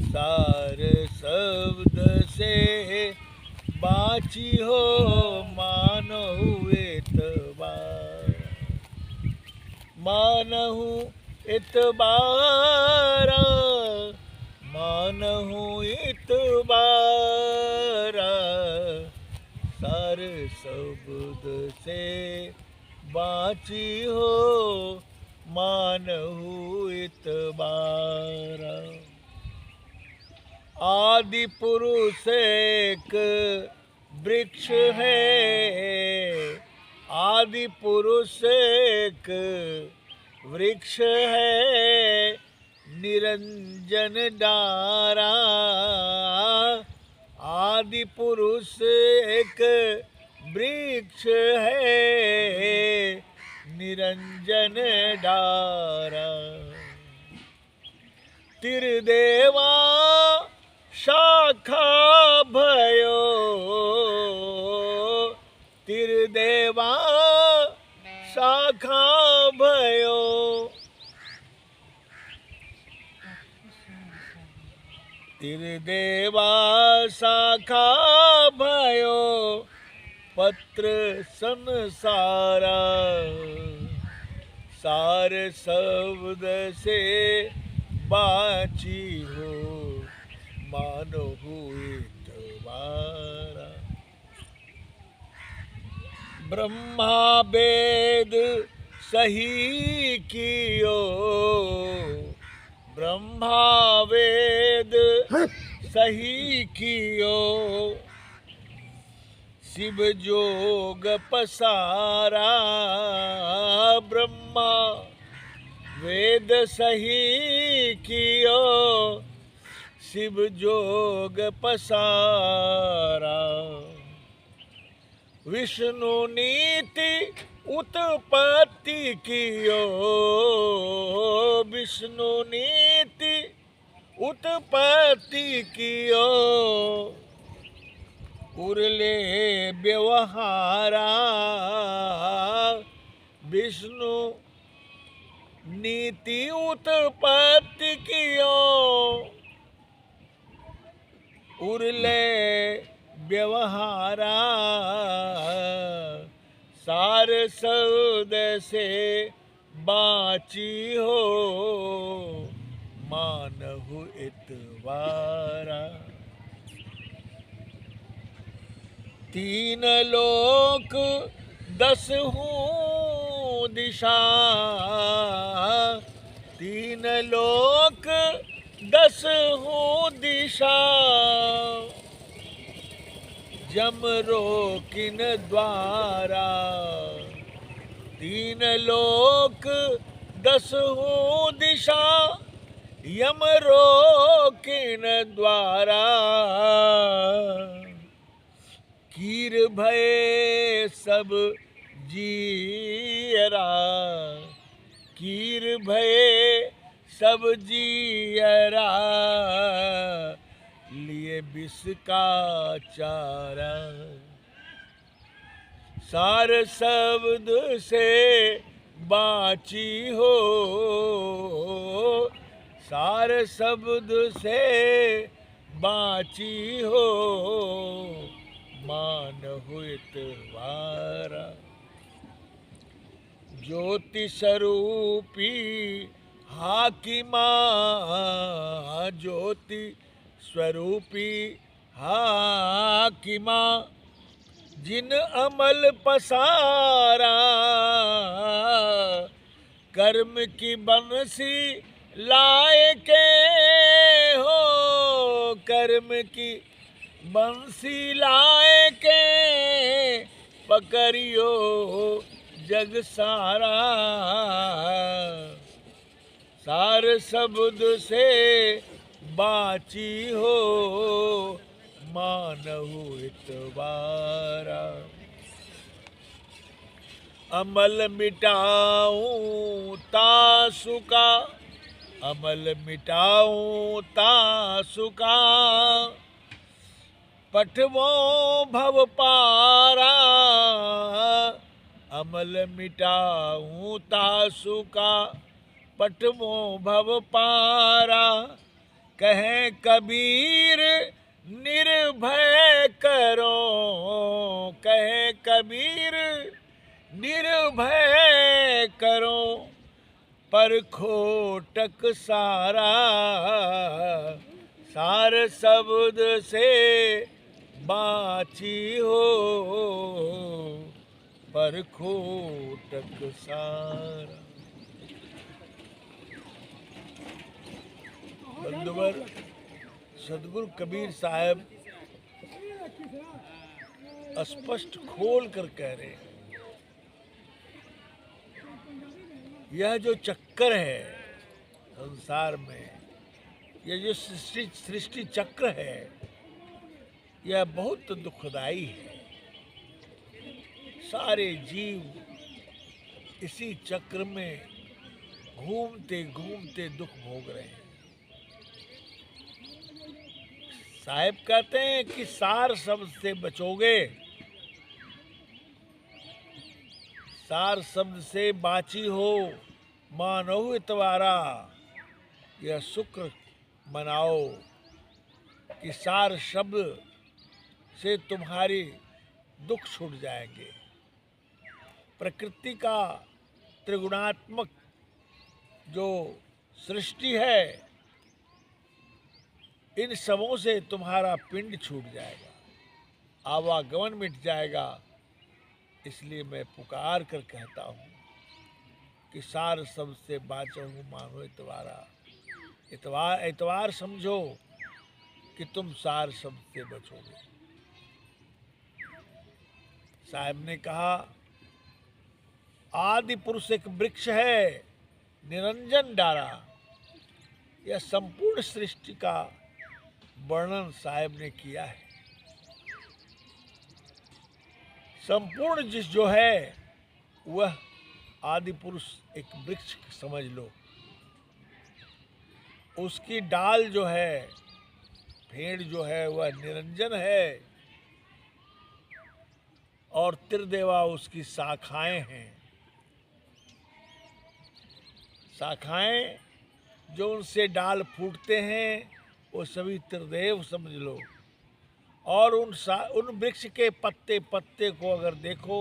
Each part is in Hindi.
सार शब्द से बाची हो मानहु एतबार, मानहु एतबार, मानहु एतबार। सार शब्द से बाची हो मानहु एतबार। आदि पुरुष एक वृक्ष है, आदि पुरुष एक वृक्ष है, निरंजन डारा। आदि पुरुष एक वृक्ष है, निरंजन डारा। तिरदेवा शाखा भयो, तिरदेवा शाखा भयो। तिरदेवा शाखा भयो, पत्र संसारा। सार शब्द से बाची हो मानहु एतबारा। ब्रह्मा वेद सही कियो, ब्रह्मा वेद सही कियो। शिव जोग पसारा, ब्रह्मा वेद सही कियो। शिव जोग पसारा। विष्णु नीति उत्पत्ति कियो, विष्णु नीति उत्पत्ति कियो। उरले व्यवहारा, विष्णु नीति उत्पत्ति कियो। उरले व्यवहारा। सार शब्द से बाची हो मानहु एतबारा। तीन लोक 10 दिशा, तीन लोक 10 दिशा। जम रोकिन द्वारा, तीन लोक 10 दिशा। यम रोकिन द्वारा। कीर भय सब जीयरा, कीर भय सब जीयरा। लिए विष का चारा। सार शब्द से बाची हो, सार शब्द से बाची हो मानहु एतबारा। ज्योति स्वरूपी हाकिमा, ज्योति स्वरूपी हाकिमा। जिन अमल पसारा, कर्म की बंसी लाए के हो, कर्म की बंसी लाए के। पकड़ियो जग सारा। सार शब्द से बाची हो मानहु एतबारा। अमल मिटाऊं तासुका, अमल मिटाऊं तासुका। पठवो भव पारा, अमल मिटाऊं तासुका। पठवो भव पारा। कहें कबीर निर्भय करो, कहें कबीर निर्भय करो, पर खोटक सारा, सार शब्द से बाची हो, पर खोटक सारा। बंधुवर, सदगुरु कबीर साहब स्पष्ट खोल कर कह रहे हैं, यह जो चक्कर है संसार में, यह जो सृष्टि चक्र है, यह बहुत दुखदाई है। सारे जीव इसी चक्र में घूमते घूमते दुख भोग रहे हैं। साहब कहते हैं कि सार शब्द से बचोगे, सार शब्द से बाची हो, मानो इतवारा, यह शुक्र मनाओ कि सार शब्द से तुम्हारी दुख छूट जाएंगे। प्रकृति का त्रिगुणात्मक जो सृष्टि है, इन सबों से तुम्हारा पिंड छूट जाएगा, आवागमन मिट जाएगा। इसलिए मैं पुकार कर कहता हूँ कि सार शब्द से बाचो हूँ, मानो इतवारा। इतवार समझो कि तुम सार शब्द से बचोगे। साहब ने कहा, आदि पुरुष एक वृक्ष है, निरंजन डारा। यह संपूर्ण सृष्टि का वर्णन साहब ने किया है। संपूर्ण जिस जो है वह आदि पुरुष एक वृक्ष समझ लो। उसकी डाल जो है, भेड़ जो है, वह निरंजन है और त्रिदेवा उसकी शाखाएं हैं। शाखाएं जो उनसे डाल फूटते हैं वो सभी त्रिदेव समझ लो। और उन वृक्ष के पत्ते पत्ते को अगर देखो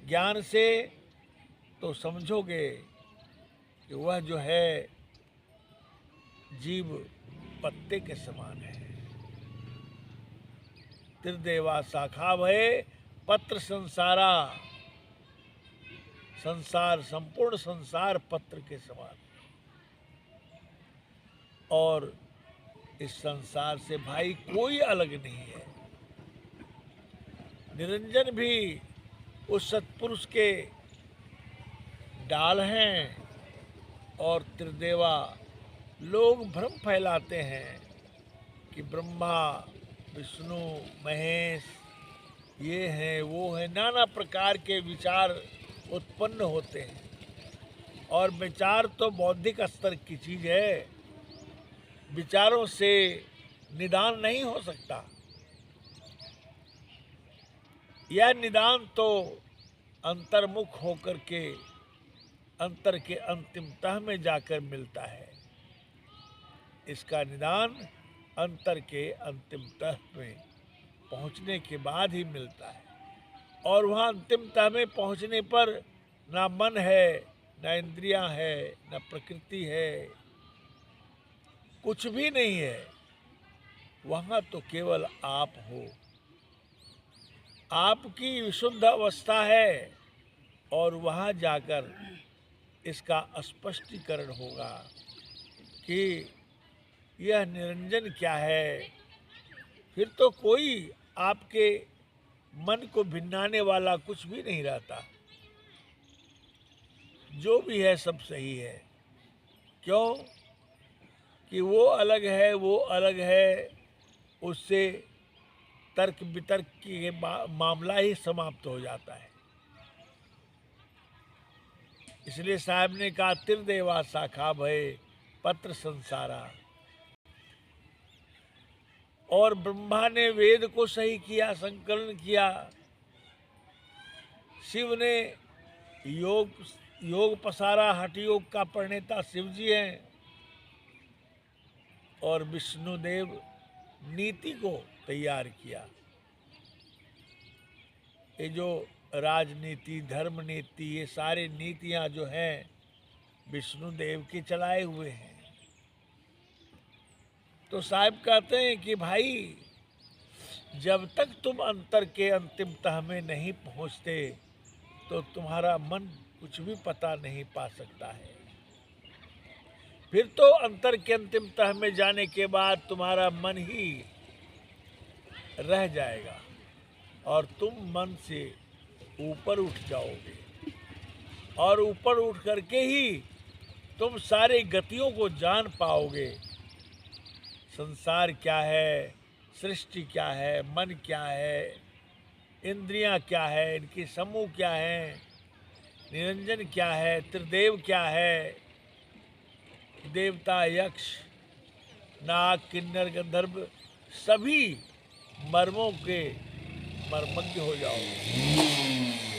ज्ञान से तो समझोगे कि वह जो है जीव पत्ते के समान है। त्रिदेवा शाखा भये पत्र संसारा, संसार संपूर्ण संसार पत्र के समान। और इस संसार से भाई कोई अलग नहीं है। निरंजन भी उस सत्पुरुष के डाल हैं और त्रिदेवा लोग भ्रम फैलाते हैं कि ब्रह्मा विष्णु महेश ये हैं वो हैं, नाना प्रकार के विचार उत्पन्न होते हैं। और विचार तो बौद्धिक स्तर की चीज है, विचारों से निदान नहीं हो सकता। यह निदान तो अंतर्मुख होकर के अंतर के अंतिम तह में जाकर मिलता है। इसका निदान अंतर के अंतिम तह में पहुंचने के बाद ही मिलता है। और वहाँ अंतिम तह में पहुंचने पर ना मन है, ना इंद्रियां है, ना प्रकृति है, कुछ भी नहीं है। वहाँ तो केवल आप हो, आपकी विशुद्ध अवस्था है। और वहाँ जाकर इसका स्पष्टीकरण होगा कि यह निरंजन क्या है। फिर तो कोई आपके मन को भिन्नाने वाला कुछ भी नहीं रहता। जो भी है सब सही है। क्यों कि वो अलग है, वो अलग है, उससे तर्क वितर्क के मामला ही समाप्त हो जाता है। इसलिए साहब ने कहा, त्रिदेवा शाखा भय पत्र संसारा। और ब्रह्मा ने वेद को सही किया, संकलन किया। शिव ने योग पसारा, हठ योग का प्रणेता शिव जी हैं। और विष्णुदेव नीति को तैयार किया। ये जो राजनीति, धर्म नीति, ये सारी नीतियां जो हैं विष्णुदेव के चलाए हुए हैं। तो साहब कहते हैं कि भाई जब तक तुम अंतर के अंतिम तह में नहीं पहुंचते तो तुम्हारा मन कुछ भी पता नहीं पा सकता है। फिर तो अंतर के अंतिम तह में जाने के बाद तुम्हारा मन ही रह जाएगा और तुम मन से ऊपर उठ जाओगे और ऊपर उठ करके ही तुम सारे गतियों को जान पाओगे। संसार क्या है, सृष्टि क्या है, मन क्या है, इंद्रियां क्या है, इनके समूह क्या हैं, निरंजन क्या है, त्रिदेव क्या है, देवता, यक्ष, नाग, किन्नर, गंधर्व, सभी मर्मों के मर्मज्ञ हो जाओगे,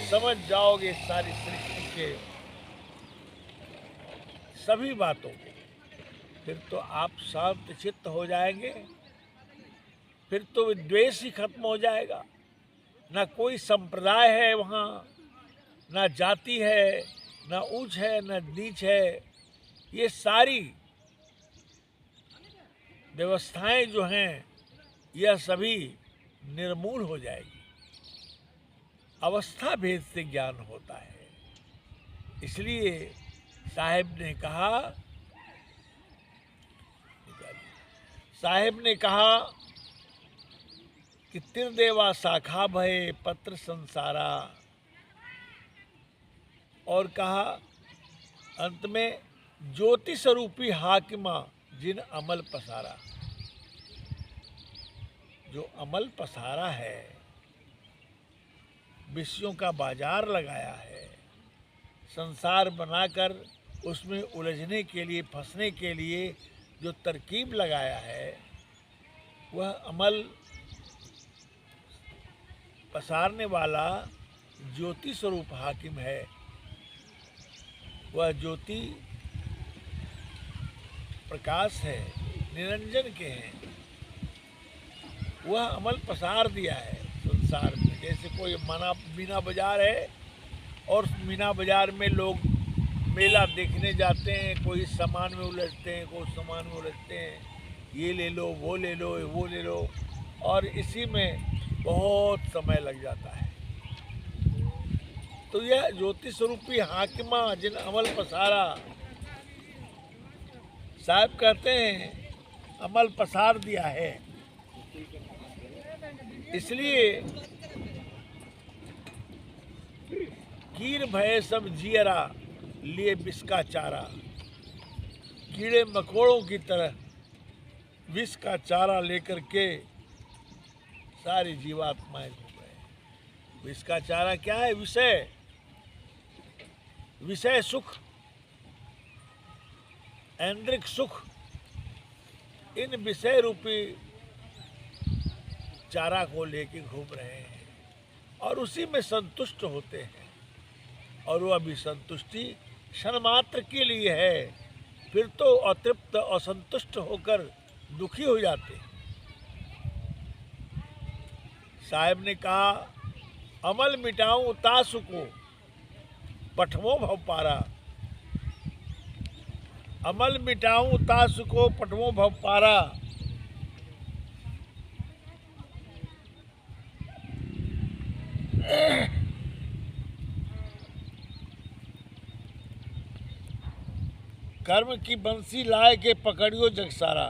समझ जाओगे सारी सृष्टि के सभी बातों को। फिर तो आप शांत चित्त हो जाएंगे, फिर तो द्वेष ही खत्म हो जाएगा। ना कोई संप्रदाय है वहाँ, ना जाति है, ना ऊंच है, ना नीच है। ये सारी व्यवस्थाएं जो हैं यह सभी निर्मूल हो जाएगी। अवस्था भेद से ज्ञान होता है। इसलिए साहेब ने कहा कि त्रिदेवा शाखा भये पत्र संसारा, और कहा अंत में ज्योति स्वरूपी हाकिमा जिन अमल पसारा। जो अमल पसारा है, विषयों का बाजार लगाया है, संसार बनाकर उसमें उलझने के लिए, फंसने के लिए जो तरकीब लगाया है, वह अमल पसारने वाला ज्योति स्वरूप हाकिम है। वह ज्योति प्रकाश है, निरंजन के हैं। वह अमल पसार दिया है संसार में। जैसे कोई मीना बाजार है और मीना बाजार में लोग मेला देखने जाते हैं, कोई सामान में उलझते हैं, कोई सामान में उलझते हैं, ये ले लो, वो ले लो, वो ले लो, और इसी में बहुत समय लग जाता है। तो यह ज्योति स्वरूपी हाकिमा जिन अमल पसारा, साहब कहते हैं अमल पसार दिया है। इसलिए कीर भय सब जियरा लिए विष का चारा। कीड़े मकोड़ों की तरह विष का चारा लेकर के सारी जीवात्माएं हो गए। विष का चारा क्या है? विषय, विषय सुख, ऐन्द्रिक सुख, इन विषय रूपी चारा को लेके घूम रहे हैं और उसी में संतुष्ट होते हैं। और वह भी संतुष्टि क्षण मात्र के लिए है, फिर तो अतृप्त, असंतुष्ट होकर दुखी हो जाते हैं। साहब ने कहा अमल मिटाऊं तासु को पठमो भव पारा। अमल मिटाऊं तासु को पठमो भव पारा। कर्म की बंसी लाए के पकड़ियो जग सारा।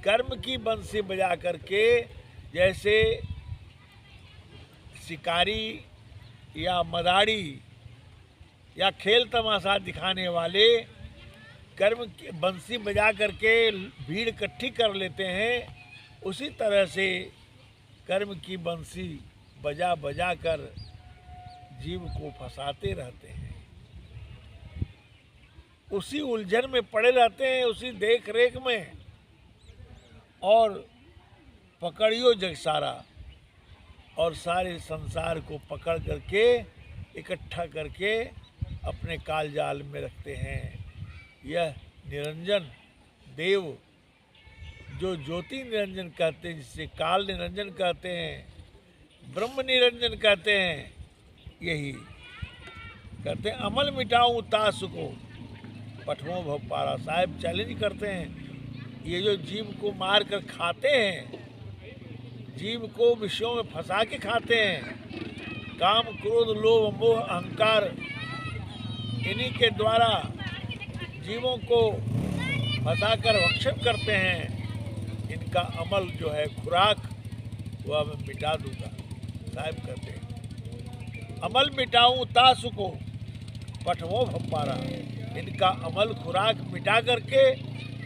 कर्म की बंसी बजा करके, जैसे शिकारी या मदारी या खेल तमाशा दिखाने वाले कर्म की बंसी बजा करके भीड़ इकट्ठी कर लेते हैं, उसी तरह से कर्म की बंसी बजा बजा कर जीव को फंसाते रहते हैं। उसी उलझन में पड़े रहते हैं, उसी देख रेख में। और पकड़ियो जग सारा, और सारे संसार को पकड़ करके इकट्ठा करके अपने काल जाल में रखते हैं। यह निरंजन देव जो ज्योति निरंजन कहते हैं, जिसे काल निरंजन कहते हैं, ब्रह्म निरंजन कहते हैं, यही कहते हैं अमल मिटाऊं तास को पठवों भव पारा। साहब चैलेंज करते हैं, ये जो जीव को मार कर खाते हैं, जीव को विषयों में फंसा के खाते हैं, काम क्रोध लोभ मोह अहंकार, इन्हीं के द्वारा जीवों को फंसाकर भक्षण करते हैं, इनका अमल जो है खुराक वह मैं मिटा दूंगा। साहब कहते हैं अमल मिटाऊं तास को पठवों भपारा, इनका अमल खुराक मिटा करके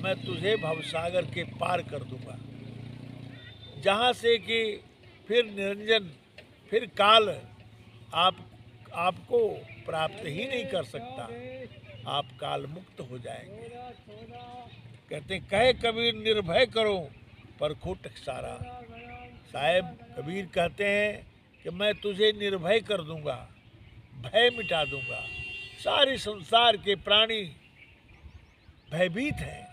मैं तुझे भवसागर के पार कर दूंगा, जहाँ से कि फिर निरंजन फिर काल आपको प्राप्त ही नहीं कर सकता, आप काल मुक्त हो जाएंगे। कहते हैं कहे कबीर निर्भय करो परखो टकसारा। साहब कबीर कहते हैं कि मैं तुझे निर्भय कर दूंगा, भय मिटा दूंगा। सारे संसार के प्राणी भयभीत हैं,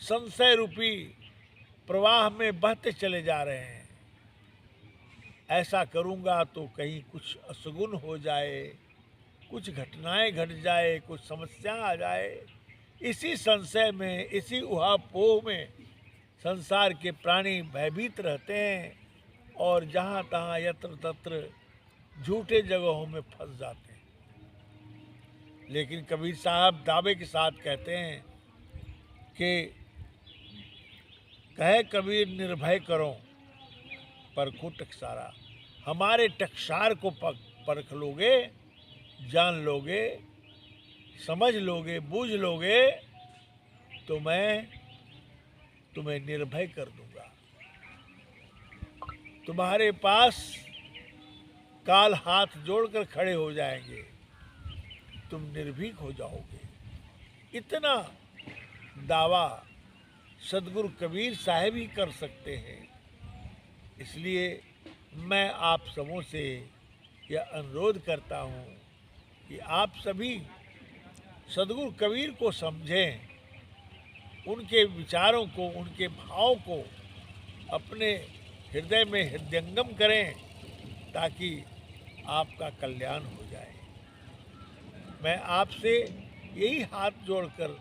संशय रूपी प्रवाह में बहते चले जा रहे हैं। ऐसा करूंगा तो कहीं कुछ असगुन हो जाए, कुछ घटनाएं घट जाए, कुछ समस्या आ जाए। इसी संशय में, इसी उहापोह में संसार के प्राणी भयभीत रहते हैं और जहाँ तहाँ यत्र तत्र झूठे जगहों में फंस जाते हैं। लेकिन कबीर साहब दावे के साथ कहते हैं कि कहे कबीर निर्भय करो परखो टकसारा। हमारे टकसार को परख लोगे, जान लोगे, समझ लोगे, बूझ लोगे तो मैं तुम्हें निर्भय कर दूंगा। तुम्हारे पास काल हाथ जोड़कर खड़े हो जाएंगे, तुम निर्भीक हो जाओगे। इतना दावा सदगुरु कबीर साहब ही कर सकते हैं। इसलिए मैं आप सबों से यह अनुरोध करता हूँ कि आप सभी सदगुरु कबीर को समझें, उनके विचारों को, उनके भाव को अपने हृदय में हृदयंगम करें ताकि आपका कल्याण हो जाए। मैं आपसे यही हाथ जोड़कर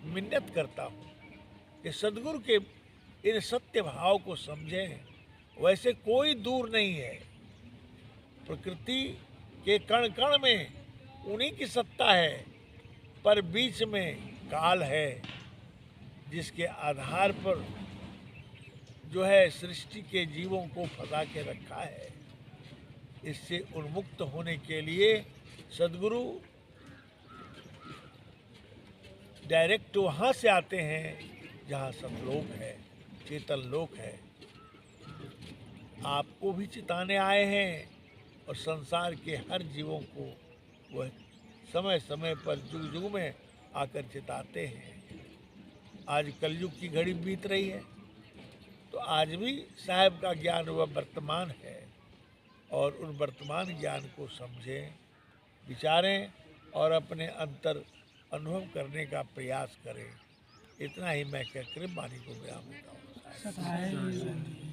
मिन्नत करता हूँ कि सदगुरु के इन सत्य भाव को समझें। वैसे कोई दूर नहीं है, प्रकृति के कण कण में उन्हीं की सत्ता है, पर बीच में काल है जिसके आधार पर जो है सृष्टि के जीवों को फंसा के रखा है। इससे उन्मुक्त होने के लिए सदगुरु डायरेक्ट वहाँ से आते हैं जहाँ सतलोक है, चेतन लोक है। आपको भी चिताने आए हैं और संसार के हर जीवों को वह समय समय पर जुग जुग में आकर चिताते हैं। आज कलयुग की घड़ी बीत रही है तो आज भी साहब का ज्ञान वह वर्तमान है और उन वर्तमान ज्ञान को समझें, विचारें और अपने अंतर अनुभव करने का प्रयास करें। इतना ही मैं कहकर वाणी को विराम देता हूँ।